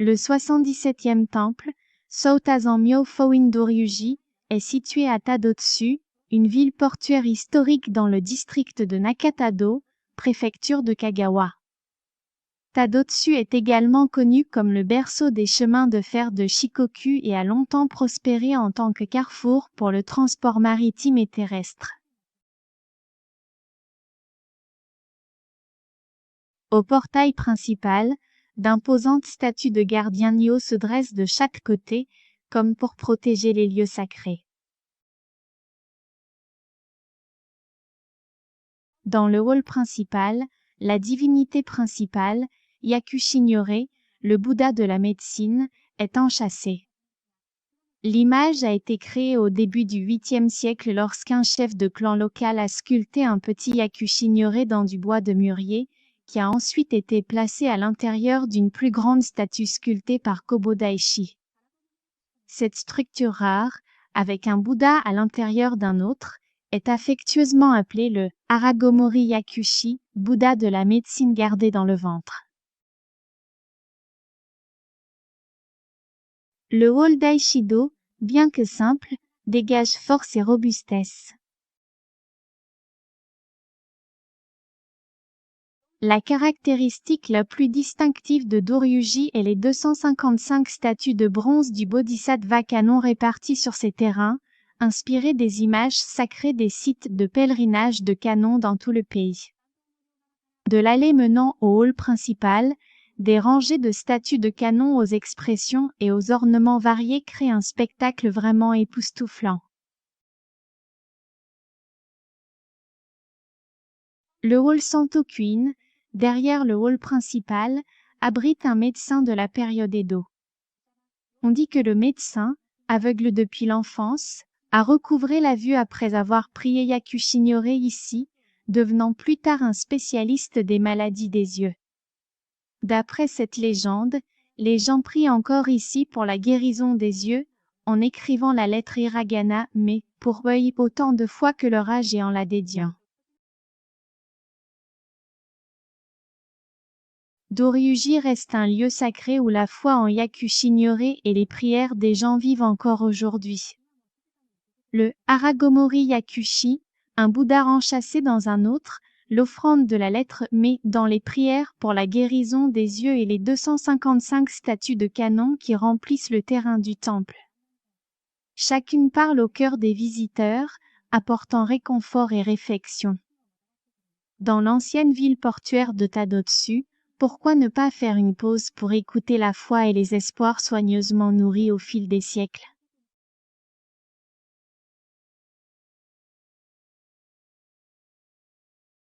Le 77e temple, Soutazanmyo Phowin Doryuji, est situé à Tadotsu, une ville portuaire historique dans le district de Nakatado, préfecture de Kagawa. Tadotsu est également connu comme le berceau des chemins de fer de Shikoku et a longtemps prospéré en tant que carrefour pour le transport maritime et terrestre. Au portail principal, d'imposantes statues de gardiens Nio se dressent de chaque côté, comme pour protéger les lieux sacrés. Dans le hall principal, la divinité principale, Yakushinyore, le Bouddha de la médecine, est enchâssée. L'image a été créée au début du 8e siècle lorsqu'un chef de clan local a sculpté un petit Yakushinyore dans du bois de mûrier, qui a ensuite été placé à l'intérieur d'une plus grande statue sculptée par Kobodaishi. Cette structure rare, avec un Bouddha à l'intérieur d'un autre, est affectueusement appelée le Haragomori Yakushi, Bouddha de la médecine gardé dans le ventre. Le hall d'Aishido, bien que simple, dégage force et robustesse. La caractéristique la plus distinctive de Doryuji est les 255 statues de bronze du Bodhisattva canon réparties sur ces terrains, inspirées des images sacrées des sites de pèlerinage de Canon dans tout le pays. De l'allée menant au hall principal, des rangées de statues de Canon aux expressions et aux ornements variés créent un spectacle vraiment époustouflant. Le hall Santokuin, derrière le hall principal, abrite un médecin de la période Edo. On dit que le médecin, aveugle depuis l'enfance, a recouvré la vue après avoir prié Yakushinyore ici, devenant plus tard un spécialiste des maladies des yeux. D'après cette légende, les gens prient encore ici pour la guérison des yeux, en écrivant la lettre hiragana mais pour œil autant de fois que leur âge et en la dédiant. Doryuji reste un lieu sacré où la foi en Yakushinyore et les prières des gens vivent encore aujourd'hui. Le Haragomori Yakushi, un Bouddha enchâssé dans un autre, l'offrande de la lettre mais dans les prières pour la guérison des yeux et les 255 statues de Canon qui remplissent le terrain du temple. Chacune parle au cœur des visiteurs, apportant réconfort et réflexion. Dans l'ancienne ville portuaire de Tadotsu, pourquoi ne pas faire une pause pour écouter la foi et les espoirs soigneusement nourris au fil des siècles?